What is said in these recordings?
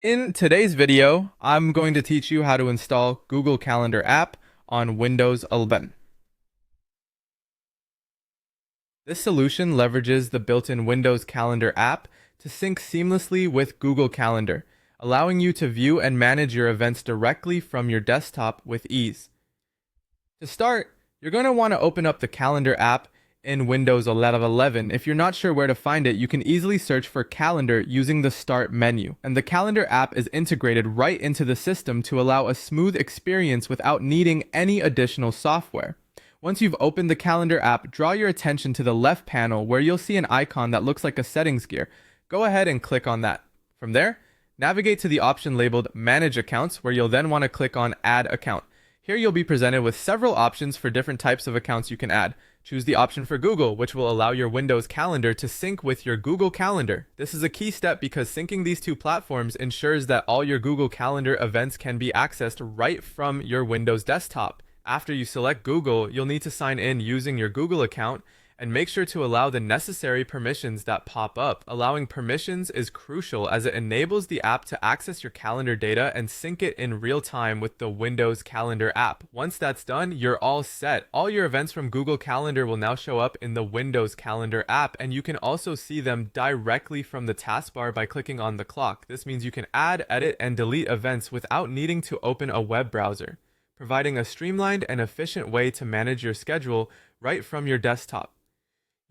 In today's video, I'm going to teach you how to install Google Calendar app on Windows 11. This solution leverages the built-in Windows Calendar app to sync seamlessly with Google Calendar, allowing you to view and manage your events directly from your desktop with ease. To start, you're going to want to open up the Calendar app in Windows 11. If you're not sure where to find it, you can easily search for Calendar using the Start menu. And the Calendar app is integrated right into the system to allow a smooth experience without needing any additional software. Once you've opened the Calendar app, draw your attention to the left panel where you'll see an icon that looks like a settings gear. Go ahead and click on that. From there, navigate to the option labeled Manage Accounts, where you'll then want to click on Add Account. Here you'll be presented with several options for different types of accounts you can add. Choose the option for Google, which will allow your Windows Calendar to sync with your Google Calendar. This is a key step because syncing these two platforms ensures that all your Google Calendar events can be accessed right from your Windows desktop. After you select Google, you'll need to sign in using your Google account and make sure to allow the necessary permissions that pop up. Allowing permissions is crucial as it enables the app to access your calendar data and sync it in real time with the Windows Calendar app. Once that's done, you're all set. All your events from Google Calendar will now show up in the Windows Calendar app, and you can also see them directly from the taskbar by clicking on the clock. This means you can add, edit, and delete events without needing to open a web browser, providing a streamlined and efficient way to manage your schedule right from your desktop.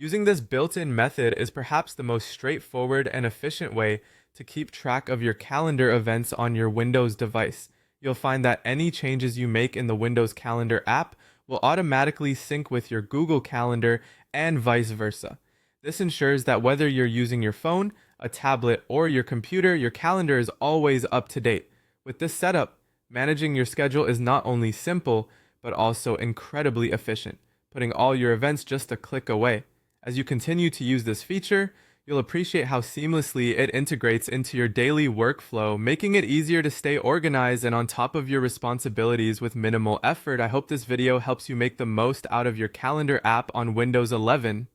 Using this built-in method is perhaps the most straightforward and efficient way to keep track of your calendar events on your Windows device. You'll find that any changes you make in the Windows Calendar app will automatically sync with your Google Calendar and vice versa. This ensures that whether you're using your phone, a tablet, or your computer, your calendar is always up to date. With this setup, managing your schedule is not only simple, but also incredibly efficient, putting all your events just a click away. As you continue to use this feature, you'll appreciate how seamlessly it integrates into your daily workflow, making it easier to stay organized and on top of your responsibilities with minimal effort. I hope this video helps you make the most out of your calendar app on Windows 11.